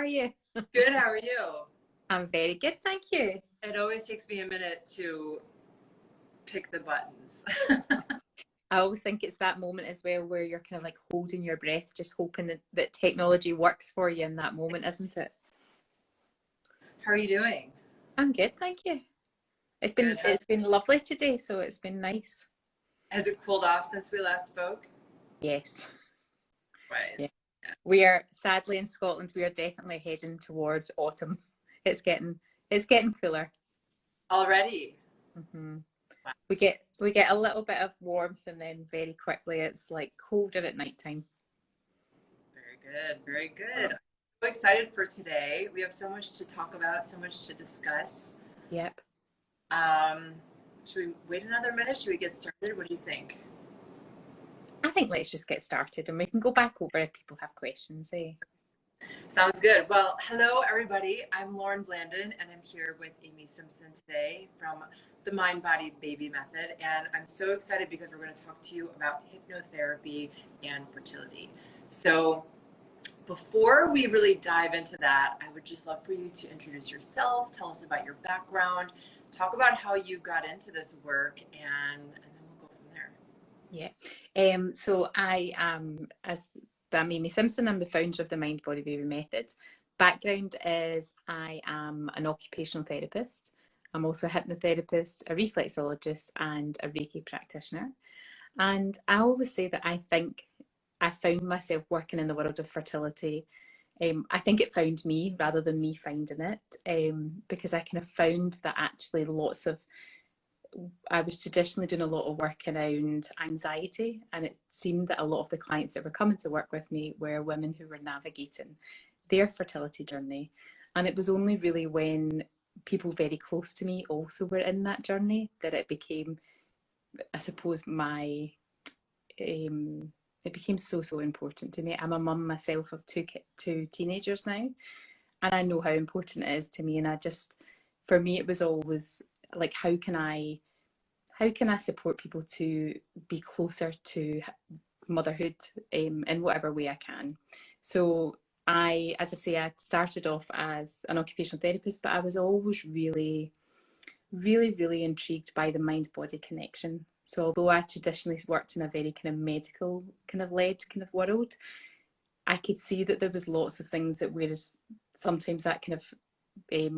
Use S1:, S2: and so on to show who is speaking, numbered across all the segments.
S1: are you?
S2: Good, how are you?
S1: I'm very good, thank you.
S2: It always takes me a minute to pick the buttons.
S1: I always think it's that moment as well where you're kind of like holding your breath, just hoping that technology works for you in that moment, isn't it?
S2: How are you doing?
S1: I'm good, thank you. It's been lovely today, so it's been nice.
S2: Has it cooled off since we last spoke?
S1: Yes.
S2: Right.
S1: Yeah. We are sadly in Scotland. We are definitely heading towards autumn. It's getting cooler
S2: Already.
S1: Mm-hmm. Wow. We get a little bit of warmth, and then very quickly it's like colder at night time.
S2: Very good, very good. I'm so excited for today. We have so much to talk about, so much to discuss.
S1: Yep.
S2: Should we wait another minute? Should we get started? What do you think?
S1: I think let's just get started and we can go back over if people have questions, eh?
S2: Sounds good. Well, hello everybody. I'm Lauren Blandon and I'm here with Amy Simpson today from the Mind Body Baby Method, and I'm so excited because we're going to talk to you about hypnotherapy and fertility. So before we really dive into that, I would just love for you to introduce yourself, tell us about your background, talk about how you got into this work, and then we'll go from there.
S1: Yeah. So I'm Amy Simpson. I'm the founder of the Mind Body Baby Method. Background is I am an occupational therapist. I'm also a hypnotherapist, a reflexologist, and a Reiki practitioner. And I always say that I think I found myself working in the world of fertility. I think it found me rather than me finding it, because I kind of found that actually I was traditionally doing a lot of work around anxiety, and it seemed that a lot of the clients that were coming to work with me were women who were navigating their fertility journey. And it was only really when people very close to me also were in that journey that it became, I suppose, it became so important to me. I'm a mum myself of two teenagers now, and I know how important it is to me. And for me, it was always like, how can I support people to be closer to motherhood in whatever way I can. So as I say, I started off as an occupational therapist, but I was always really intrigued by the mind-body connection. So although I traditionally worked in a very kind of medical kind of led kind of world, I could see that there was lots of things that, whereas sometimes that kind of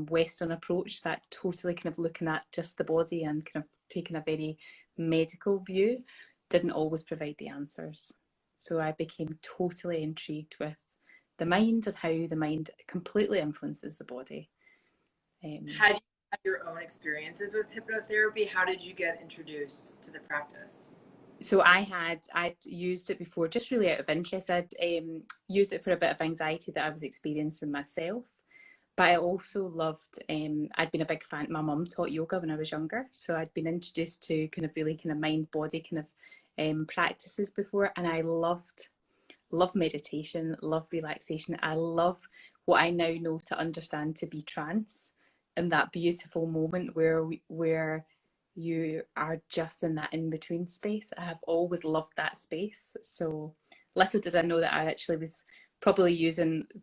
S1: Western approach, that totally kind of looking at just the body and kind of taking a very medical view, didn't always provide the answers. So I became totally intrigued with the mind and how the mind completely influences the body.
S2: How do you have your own experiences with hypnotherapy? How did you get introduced to the practice?
S1: So I'd used it before, just really out of interest. I'd used it for a bit of anxiety that I was experiencing myself. But I also loved, I'd been a big fan, my mum taught yoga when I was younger. So I'd been introduced to kind of really kind of mind-body kind of practices before. And I love meditation, love relaxation. I love what I now know to understand to be trance, and that beautiful moment where you are just in that in-between space. I have always loved that space. So little did I know that I actually was probably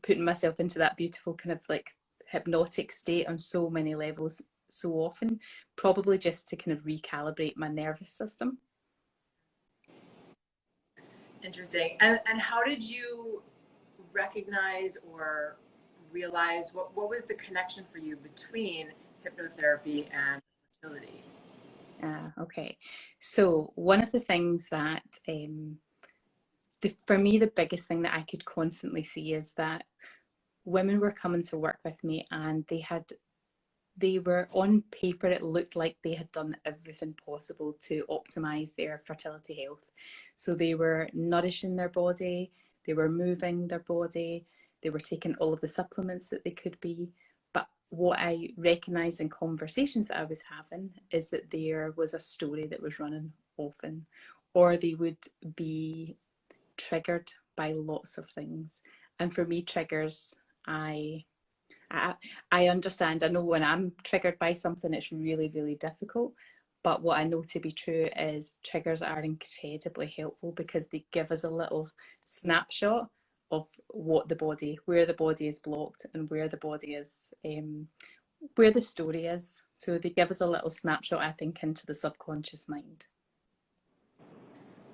S1: putting myself into that beautiful kind of like hypnotic state on so many levels so often, probably just to kind of recalibrate my nervous system.
S2: Interesting. And how did you recognize or realize what was the connection for you between hypnotherapy and fertility?
S1: Okay. So one of the things that for me, the biggest thing that I could constantly see is that women were coming to work with me, and they were, on paper, it looked like they had done everything possible to optimize their fertility health. So they were nourishing their body, they were moving their body, they were taking all of the supplements that they could be. But what I recognized in conversations that I was having is that there was a story that was running often, or they would be triggered by lots of things. And for me, triggers, I understand. I know when I'm triggered by something, it's really difficult. But what I know to be true is triggers are incredibly helpful because they give us a little snapshot of what the body, where the body is blocked and where the body is, where the story is. So they give us a little snapshot, I think, into the subconscious mind.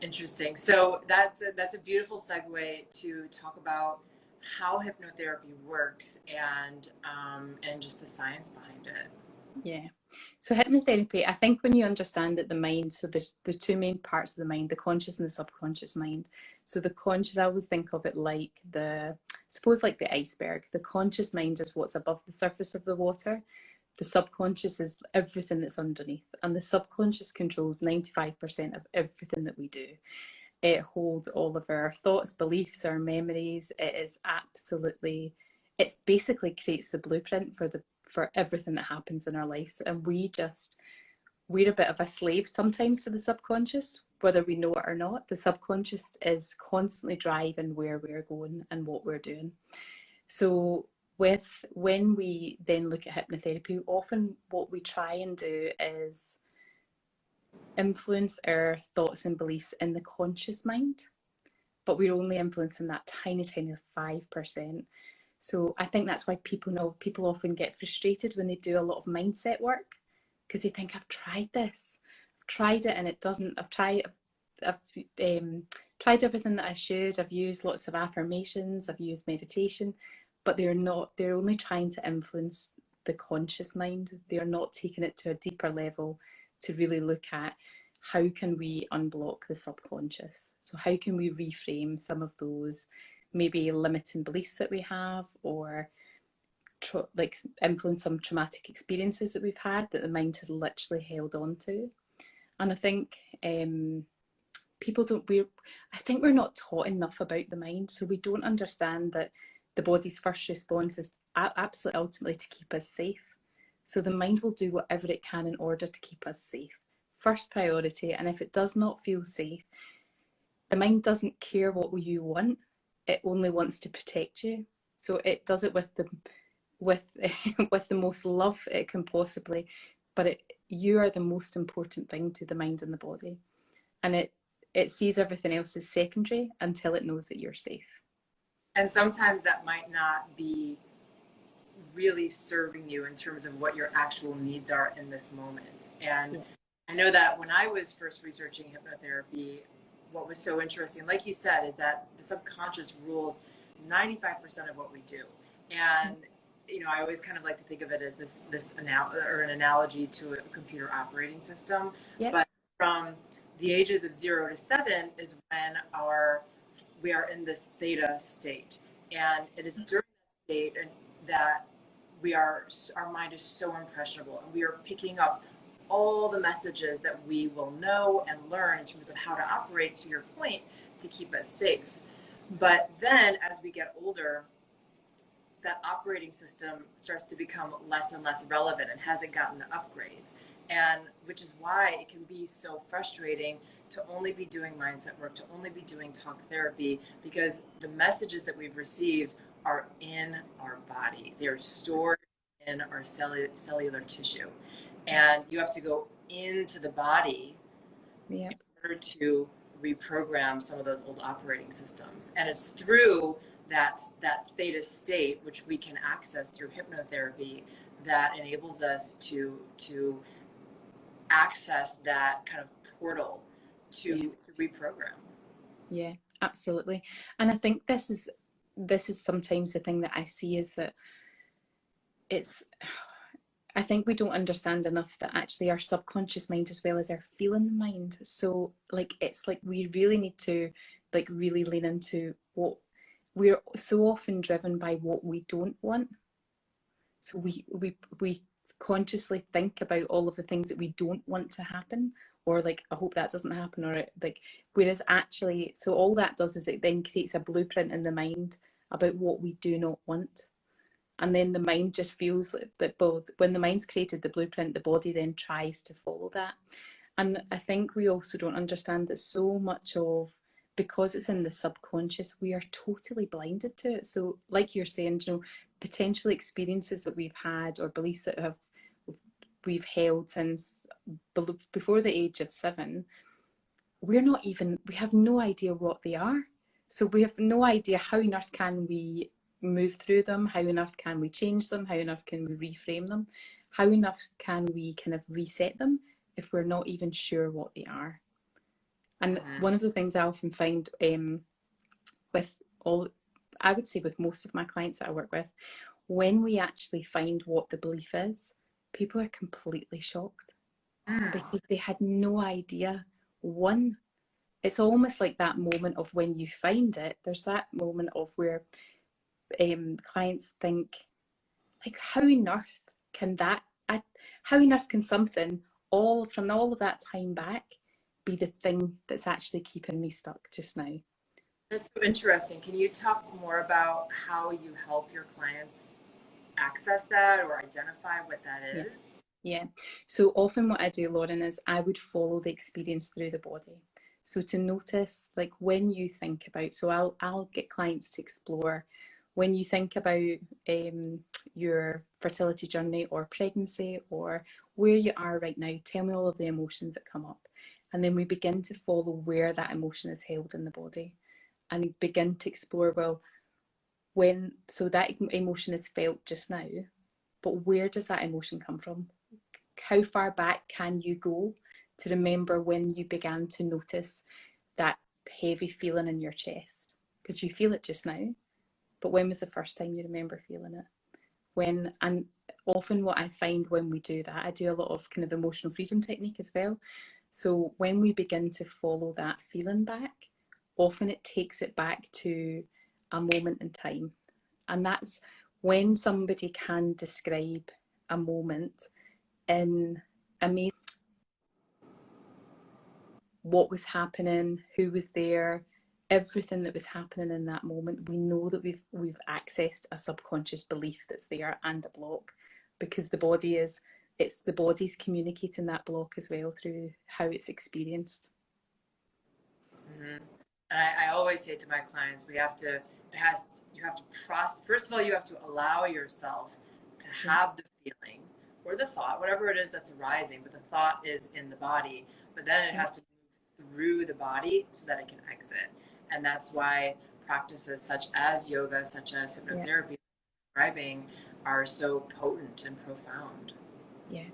S2: Interesting. So that's a beautiful segue to talk about how hypnotherapy works and just the science behind it.
S1: Yeah. So hypnotherapy, I think when you understand that the mind, so there's two main parts of the mind, the conscious and the subconscious mind. So the conscious, I always think of it like suppose like the iceberg. The conscious mind is what's above the surface of the water. The subconscious is everything that's underneath. And the subconscious controls 95% of everything that we do. It holds all of our thoughts, beliefs, our memories. It's basically creates the blueprint for everything that happens in our lives. And we're a bit of a slave sometimes to the subconscious, whether we know it or not. The subconscious is constantly driving where we're going and what we're doing. So when we then look at hypnotherapy, often what we try and do is influence our thoughts and beliefs in the conscious mind, but we're only influencing that tiny 5%. So I think that's why people often get frustrated when they do a lot of mindset work, because they think, I've tried this, I've tried it and it doesn't, I've tried everything that I should, I've used lots of affirmations, I've used meditation, but they're only trying to influence the conscious mind. They're not taking it to a deeper level to really look at how can we unblock the subconscious. So how can we reframe some of those maybe limiting beliefs that we have, or like influence some traumatic experiences that we've had that the mind has literally held on to. And I think I think we're not taught enough about the mind, so we don't understand that the body's first response is absolutely ultimately to keep us safe. So the mind will do whatever it can in order to keep us safe. First priority. And if it does not feel safe, the mind doesn't care what you want. It only wants to protect you. So it does it with the most love it can possibly, but you are the most important thing to the mind and the body. And it sees everything else as secondary until it knows that you're safe.
S2: And sometimes that might not be really serving you in terms of what your actual needs are in this moment. And yeah. I know that when I was first researching hypnotherapy, what was so interesting, like you said, is that the subconscious rules 95% of what we do. And you know, I always kind of like to think of it as an analogy to a computer operating system. Yep. But from the ages of 0 to 7 is when we are in this theta state, and it is during that state that our mind is so impressionable, and we are picking up all the messages that we will know and learn in terms of how to operate, to your point, to keep us safe. But then as we get older, that operating system starts to become less and less relevant and hasn't gotten the upgrades. And which is why it can be so frustrating to only be doing mindset work, to only be doing talk therapy, because the messages that we've received are in our body. They're stored in our cellular tissue. And you have to go into the body in order to reprogram some of those old operating systems. And it's through that theta state, which we can access through hypnotherapy, that enables us to access that kind of portal to reprogram.
S1: Yeah, absolutely. And I think this is sometimes the thing that I see is that I think we don't understand enough that actually our subconscious mind as well as our feeling mind. So like it's like we really need to like really lean into what we're so often driven by, what we don't want. So we consciously think about all of the things that we don't want to happen, or like, I hope that doesn't happen, or like, whereas actually, so all that does is it then creates a blueprint in the mind about what we do not want. And then the mind just feels that both, when the mind's created the blueprint, the body then tries to follow that. And I think we also don't understand that so much of, because it's in the subconscious, we are totally blinded to it. So like you're saying, you know, potential experiences that we've had or beliefs that we've held since before the age of 7, we have no idea what they are. So we have no idea how on earth can we move through them, how on earth can we change them, how on earth can we reframe them, how on earth can we kind of reset them if we're not even sure what they are. And one of the things I often find with all, I would say with most of my clients that I work with, when we actually find what the belief is, people are completely shocked because they had no idea. One, it's almost like that moment of when you find it, there's that moment of where clients think, like, how on earth can that, how on earth can something all from all of that time back be the thing that's actually keeping me stuck just now?
S2: That's so interesting. Can you talk more about how you help your clients access that or identify what that is?
S1: Yeah. So often what I do, Lauren, is I would follow the experience through the body. So to notice, like when you think about, so I'll get clients to explore when you think about your fertility journey or pregnancy or where you are right now, tell me all of the emotions that come up. And then we begin to follow where that emotion is held in the body and begin to explore, well, when, so that emotion is felt just now, but where does that emotion come from? How far back can you go to remember when you began to notice that heavy feeling in your chest? Because you feel it just now, but when was the first time you remember feeling it? When, and often what I find when we do that, I do a lot of kind of emotional freedom technique as well. So when we begin to follow that feeling back, often it takes it back to a moment in time. And that's when somebody can describe a moment in amazing, what was happening, who was there, everything that was happening in that moment. We know that we've accessed a subconscious belief that's there and a block, because the body is, it's the body's communicating that block as well through how it's experienced.
S2: And I always say to my clients, you have to process. First of all, you have to allow yourself to have the feeling or the thought, whatever it is that's arising, but the thought is in the body, but then it has to move through the body so that it can exit. And that's why practices such as yoga, such as hypnotherapy, describing, are so potent and profound.
S1: Yeah.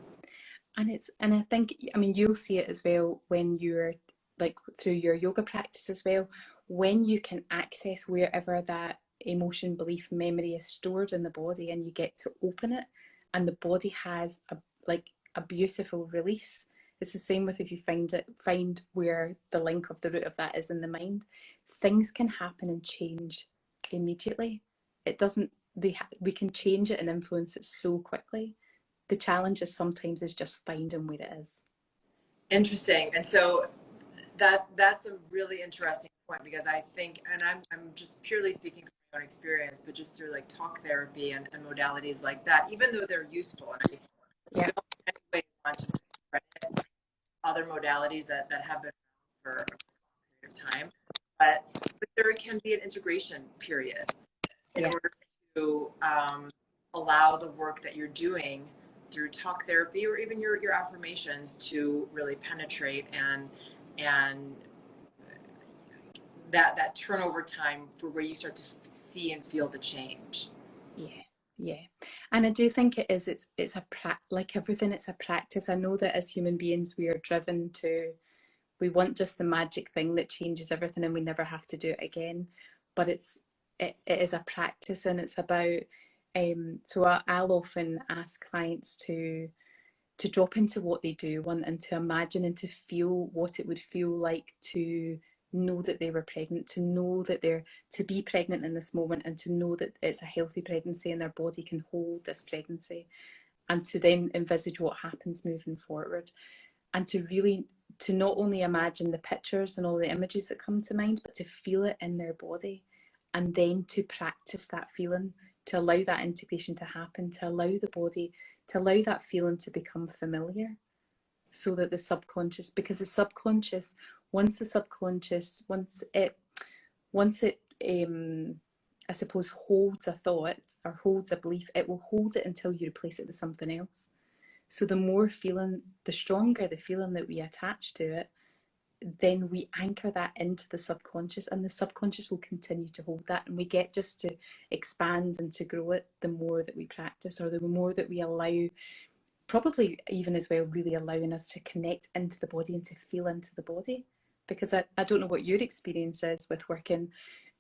S1: And I think, I mean, you'll see it as well when you're like through your yoga practice as well, when you can access wherever that emotion, belief, memory is stored in the body, and you get to open it, and the body has a beautiful release. It's the same with if you find where the link of the root of that is in the mind, things can happen and change immediately. It doesn't, we can change it and influence it so quickly. The challenge is sometimes is just finding where it is.
S2: Interesting. And so that's a really interesting point, because I think, and I'm just purely speaking from my own experience, but just through like talk therapy and modalities like that, even though they're useful, and I don't in any way want to discredit other modalities that have been around for a period of time, but there can be an integration period in order to allow the work that you're doing through talk therapy or even your affirmations to really penetrate and that turnover time for where you start to see and feel the change.
S1: Yeah, and I do think it is. It's a like everything. It's a practice. I know that as human beings, we are driven to. We want just the magic thing that changes everything, and we never have to do it again. But it is a practice, and it's about. So I'll often ask clients to drop into what they do, and to imagine and to feel what it would feel like to know that they were pregnant, to know that they're to be pregnant in this moment, and to know that it's a healthy pregnancy and their body can hold this pregnancy, and to then envisage what happens moving forward, and to really, to not only imagine the pictures and all the images that come to mind, but to feel it in their body, and then to practice that feeling, to allow that intubation to happen, to allow the body, to allow that feeling to become familiar, so that the subconscious, because the subconscious, once it I suppose holds a thought or holds a belief, it will hold it until you replace it with something else. So the more feeling, the stronger the feeling that we attach to it, then we anchor that into the subconscious, and the subconscious will continue to hold that, and we get just to expand and to grow it the more that we practice, or the more that we allow, probably even as well, really allowing us to connect into the body and to feel into the body. Because I don't know what your experience is with working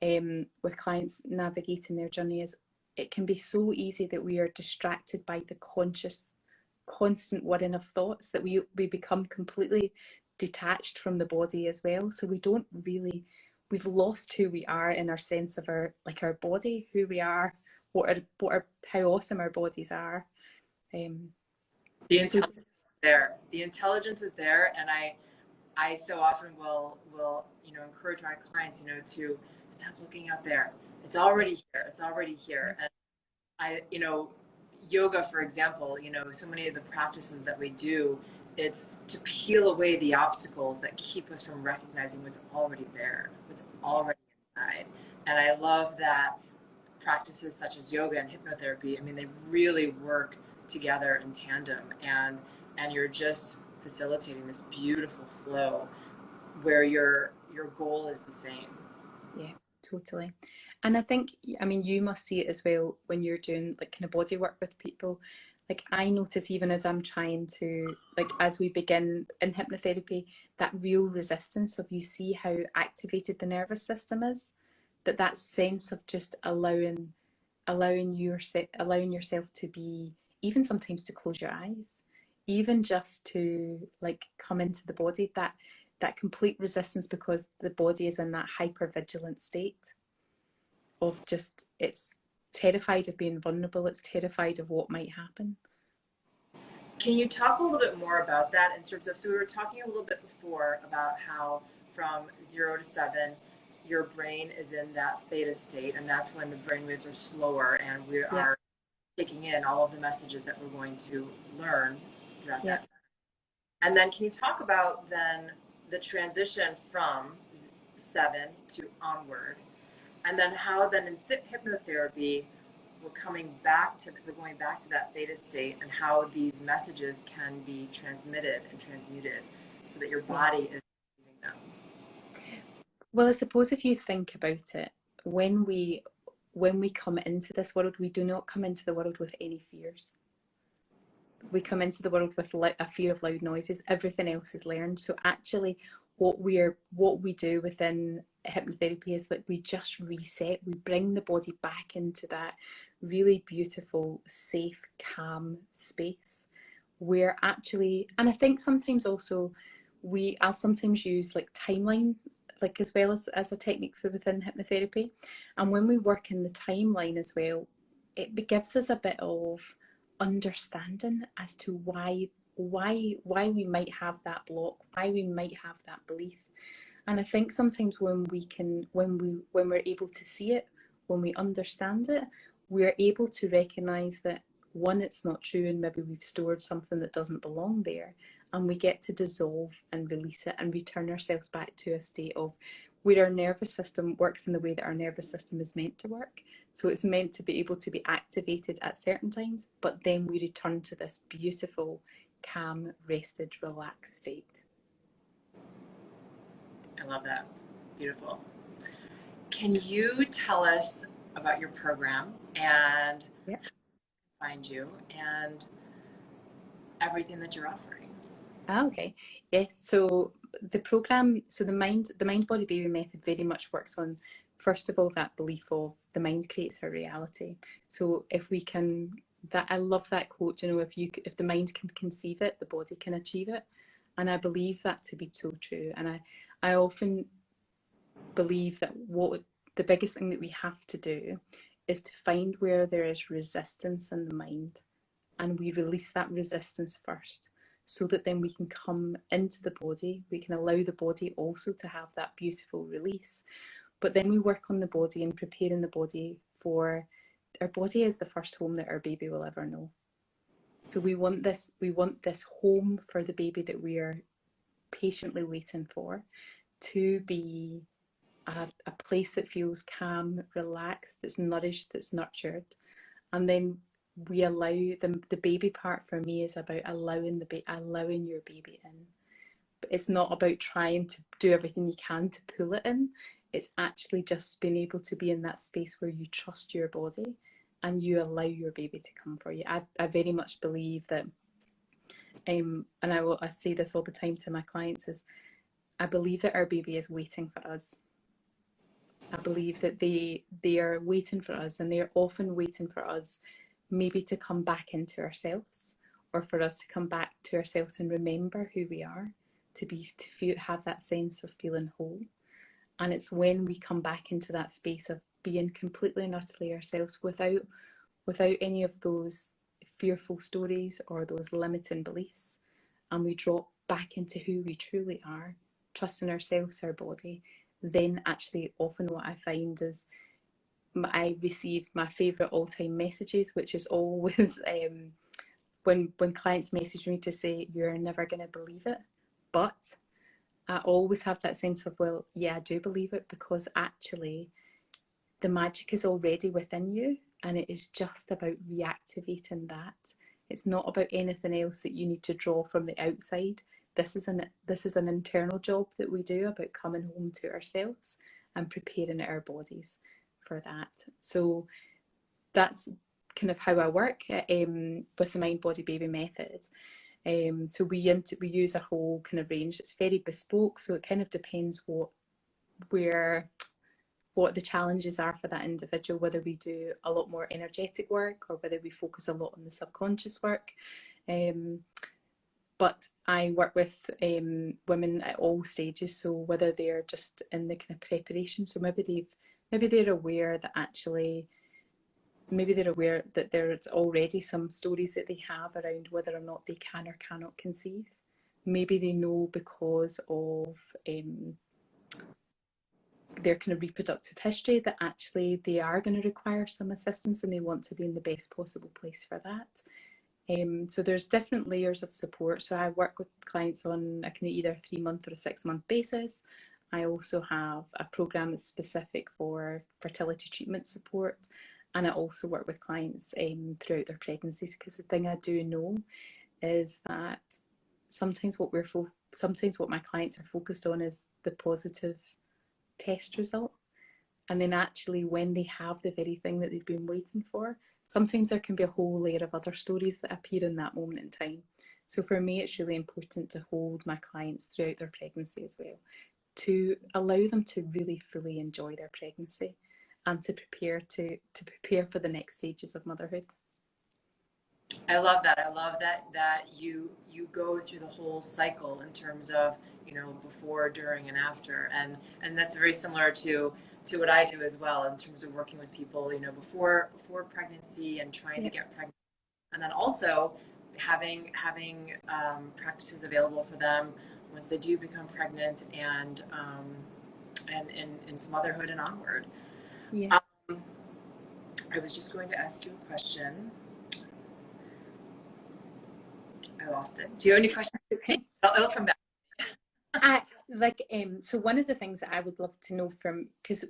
S1: with clients navigating their journey. Is it can be so easy that we are distracted by the conscious constant whirring of thoughts, that we become completely detached from the body as well. So we don't really, we've lost who we are in our sense of our, like our body, who we are, how awesome our bodies are.
S2: The intelligence is there. The intelligence is there, and I so often will encourage my clients to stop looking out there. It's already here. It's already here. And yoga, for example, so many of the practices that we do, it's to peel away the obstacles that keep us from recognizing what's already there, what's already inside. And I love that practices such as yoga and hypnotherapy, they really work together in tandem, and you're just facilitating this beautiful flow where your goal is the same.
S1: Yeah, totally. And I think, you must see it as well when you're doing like kind of body work with people. Like I notice, even as I'm trying to, like as we begin in hypnotherapy, that real resistance of, you see how activated the nervous system is, that sense of just allowing yourself to be, even sometimes to close your eyes, even just to like come into the body, that complete resistance, because the body is in that hyper vigilant state of just, it's terrified of being vulnerable, it's terrified of what might happen.
S2: Can you talk a little bit more about that in terms of, so we were talking a little bit before about how from 0 to 7 your brain is in that theta state, and that's when the brain waves are slower and we are taking in all of the messages that we're going to learn throughout that time. And then can you talk about then the transition from 7 to onward, and then how then in hypnotherapy we're going back to that theta state, and how these messages can be transmitted and transmuted so that your body is receiving them?
S1: Well, I suppose if you think about it, when we come into this world, we do not come into the world with any fears. We come into the world with a fear of loud noises. Everything else is learned. So actually, what we do within hypnotherapy is that we just reset. We bring the body back into that really beautiful, safe, calm space where actually, and I think sometimes also I'll sometimes use like timeline, like as well as a technique for within hypnotherapy. And when we work in the timeline as well, it gives us a bit of understanding as to why we might have that block, why we might have that belief. And I think sometimes when we're able to see it, when we understand it, we're able to recognize that, one, it's not true, and maybe we've stored something that doesn't belong there, and we get to dissolve and release it and return ourselves back to a state of where our nervous system works in the way that our nervous system is meant to work. So it's meant to be able to be activated at certain times, but then we return to this beautiful, calm, rested, relaxed state.
S2: I love that. Beautiful. Can you tell us about your program and find you and everything that you're offering?
S1: Okay. Yeah. So the program, so the mind body baby method very much works on, first of all, that belief of the mind creates our reality. So if we can, that, I love that quote, if the mind can conceive it, the body can achieve it. And I believe that to be so true. And I often believe that the biggest thing that we have to do is to find where there is resistance in the mind, and we release that resistance first, so that then we can come into the body. We can allow the body also to have that beautiful release. But then we work on the body and preparing the body for, our body is the first home that our baby will ever know. So we want this home for the baby that we are patiently waiting for to be a place that feels calm, relaxed, that's nourished, that's nurtured. And then we allow the baby part, for me, is about allowing your baby in. it's not about trying to do everything you can to pull it in. It's actually just being able to be in that space where you trust your body and you allow your baby to come for you. I very much believe that, and I say this all the time to my clients, is I believe that our baby is waiting for us. I believe that they are waiting for us, and they are often waiting for us maybe to come back into ourselves, or for us to come back to ourselves and remember who we are, to have that sense of feeling whole. And it's when we come back into that space of being completely and utterly ourselves without any of those fearful stories or those limiting beliefs, and we drop back into who we truly are, trusting ourselves, our body, then actually often what I find is I receive my favourite all-time messages, which is always when clients message me to say, you're never going to believe it. But I always have that sense of, well, yeah, I do believe it, because actually the magic is already within you, and it is just about reactivating that. It's not about anything else that you need to draw from the outside. This is an internal job that we do, about coming home to ourselves and preparing our bodies for that. So that's kind of how I work with the Mind Body Baby method. So we use a whole kind of range. It's very bespoke, so it kind of depends what the challenges are for that individual, whether we do a lot more energetic work or whether we focus a lot on the subconscious work. But I work with women at all stages, so whether they're just in the kind of preparation, so maybe they're aware that actually, maybe they're aware that there's already some stories that they have around whether or not they can or cannot conceive. Maybe they know because of their kind of reproductive history that actually they are going to require some assistance, and they want to be in the best possible place for that. So there's different layers of support. So I work with clients on a kind of either 3-month or a 6-month basis. I also have a program that's specific for fertility treatment support, and I also work with clients throughout their pregnancies, because the thing I do know is that sometimes what my clients are focused on is the positive test result, and then actually when they have the very thing that they've been waiting for, sometimes there can be a whole layer of other stories that appear in that moment in time. So for me, it's really important to hold my clients throughout their pregnancy as well, to allow them to really fully enjoy their pregnancy and to prepare for the next stages of motherhood.
S2: I love that. I love that you go through the whole cycle in terms of, before, during, and after, and that's very similar to what I do as well, in terms of working with people, before pregnancy and trying to get pregnant, and then also having practices available for them once they do become pregnant, and into motherhood and onward.
S1: Yeah.
S2: I was just going to ask you a question. I lost it. Do you have any questions?
S1: Okay.
S2: I'll come back.
S1: So one of the things that I would love to know from, because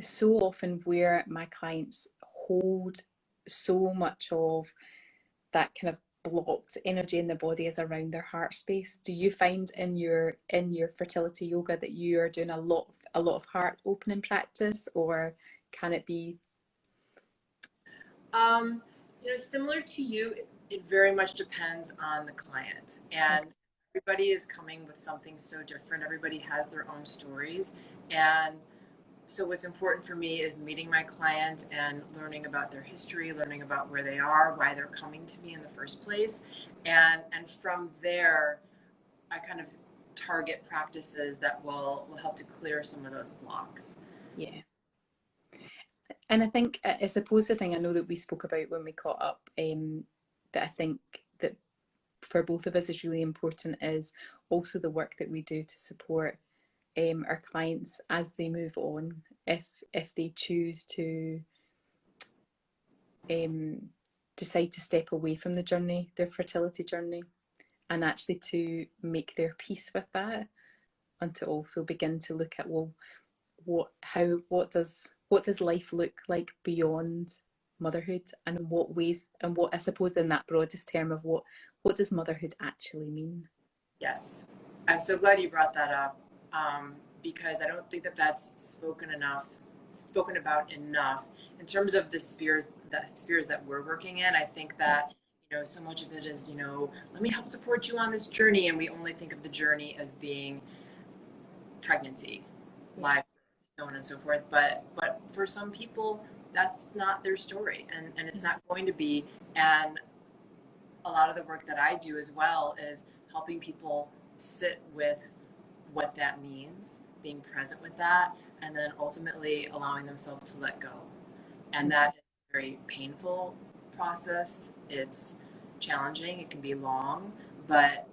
S1: so often where my clients hold so much of that kind of blocked energy in the body is around their heart space. Do you find in your fertility yoga that you are doing a lot of heart opening practice, or can it be?
S2: Similar to you, it very much depends on the client, and everybody is coming with something so different. Everybody has their own stories, and so what's important for me is meeting my clients and learning about their history, learning about where they are, why they're coming to me in the first place, and from there, I kind of target practices that will help to clear some of those blocks.
S1: Yeah. And I suppose the thing I know that we spoke about when we caught up, that I think that for both of us is really important, is also the work that we do to support our clients as they move on, if they choose to decide to step away from the journey, their fertility journey, and actually to make their peace with that, and to also begin to look at, well, what does life look like beyond motherhood, and in what ways, and what, I suppose in that broadest term of what does motherhood actually mean?
S2: Yes, I'm so glad you brought that up, because I don't think that that's spoken about enough in terms of the spheres that we're working in. I think that, so much of it is, let me help support you on this journey, and we only think of the journey as being pregnancy, life, so on and so forth. But for some people, that's not their story, and it's not going to be. And a lot of the work that I do as well is helping people sit with what that means, being present with that, and then ultimately allowing themselves to let go. And that is a very painful process. It's challenging. It can be long, but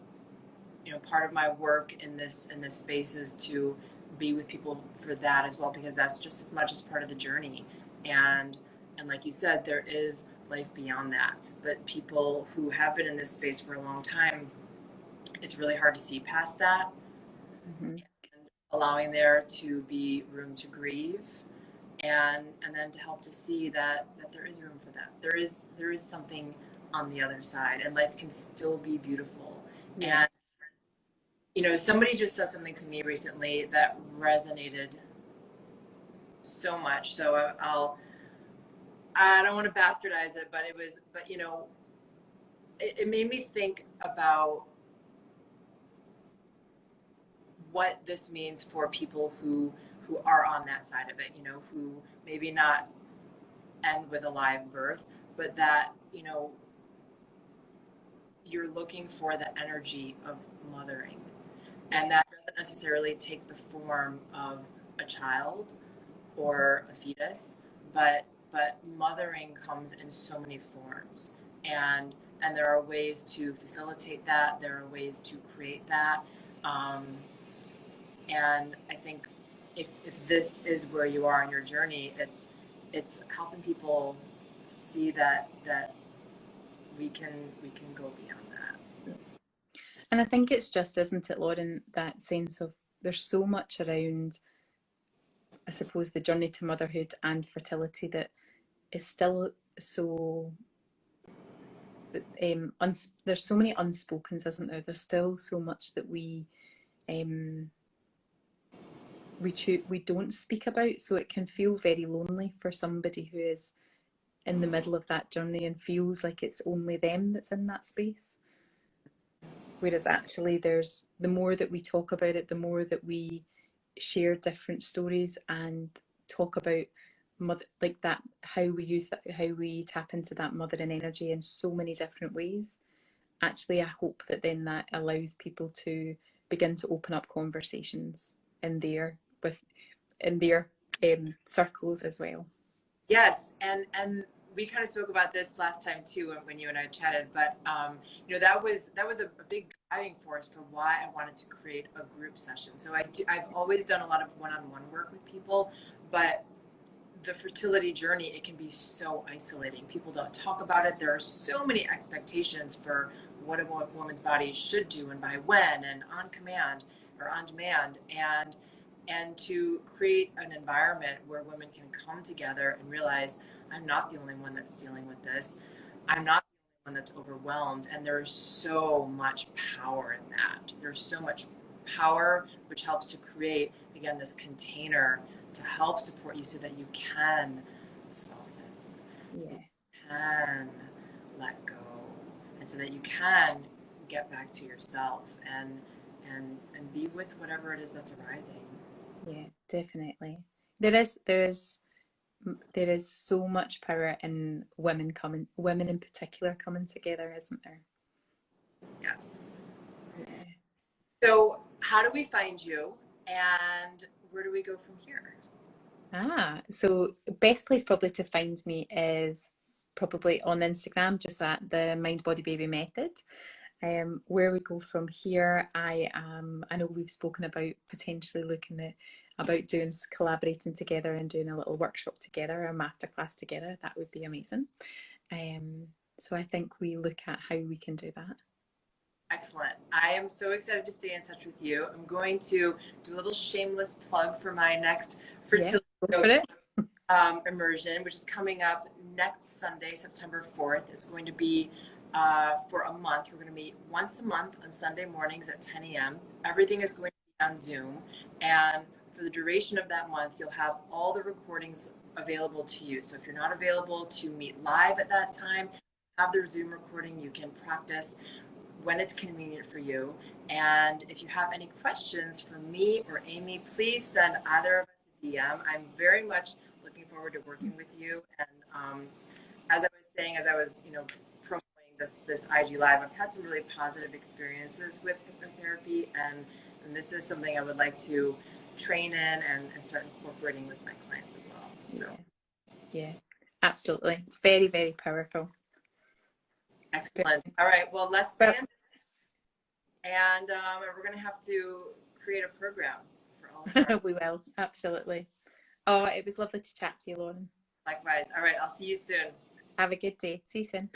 S2: part of my work in this space is to be with people for that as well, because that's just as much as part of the journey. And like you said, there is life beyond that. But people who have been in this space for a long time, it's really hard to see past that. And allowing there to be room to grieve, and then to help to see that there is room for that. There is something on the other side, and life can still be beautiful. And somebody just said something to me recently that resonated so much. So I don't want to bastardize it, but it made me think about what this means for people who are on that side of it, who maybe not end with a live birth, but that, you're looking for the energy of mothering. And that doesn't necessarily take the form of a child or a fetus, but mothering comes in so many forms. And there are ways to facilitate that. There are ways to create that. And I think if this is where you are in your journey, it's helping people see that we can go beyond that.
S1: And I think it's just, isn't it, Lauren, that sense of there's so much around, I suppose, the journey to motherhood and fertility that is still so there's so many unspokens, isn't there? There's still so much that we don't speak about, so it can feel very lonely for somebody who is in the middle of that journey and feels like it's only them that's in that space. Whereas actually the more that we talk about it, the more that we share different stories and talk about like that, how we use that, how we tap into that mothering energy in so many different ways. Actually, I hope that then that allows people to begin to open up conversations in their circles as well.
S2: Yes, and we kind of spoke about this last time too when you and I chatted, but that was a big driving force for why I wanted to create a group session. So I've always done a lot of one-on-one work with people, but the fertility journey, it can be so isolating. People don't talk about it. There are so many expectations for what a woman's body should do and by when and on command or on demand, and to create an environment where women can come together and realize, I'm not the only one that's dealing with this. I'm not the only one that's overwhelmed. And there's so much power in that. There's so much power, which helps to create, again, this container to help support you so that you can soften, so that you can let go, and so that you can get back to yourself and be with whatever it is that's arising.
S1: Yeah, definitely. There is so much power in women in particular coming together, isn't there?
S2: Yes.
S1: Yeah.
S2: So how do we find you, and where do we go from here?
S1: So best place probably to find me is probably on Instagram, just at the Mind Body Baby Method. Where we go from here, I know we've spoken about potentially looking at about collaborating together and doing a little workshop together, a masterclass together. That would be amazing. So I think we look at how we can do that.
S2: Excellent. I am so excited to stay in touch with you. I'm going to do a little shameless plug for my next fertility immersion, which is coming up next Sunday, September 4th. It's going to be for a month. We're going to meet once a month on Sunday mornings at 10 a.m. Everything is going to be on Zoom. And for the duration of that month, you'll have all the recordings available to you. So if you're not available to meet live at that time, have the Zoom recording. You can practice when it's convenient for you. And if you have any questions for me or Amy, please send either of us a DM. I'm very much looking forward to working with you. And as I was saying, as I was, promoting this IG Live, I've had some really positive experiences with hypnotherapy, and this is something I would like to train in and start incorporating with my clients as well. So
S1: yeah, absolutely. It's very, very powerful.
S2: Excellent. All right, well, let's stay in. And we're going to have to create a program for all of our...
S1: We will, absolutely. Oh, it was lovely to chat to you, Lauren.
S2: Likewise. All right, I'll see you soon.
S1: Have a good day. See you soon.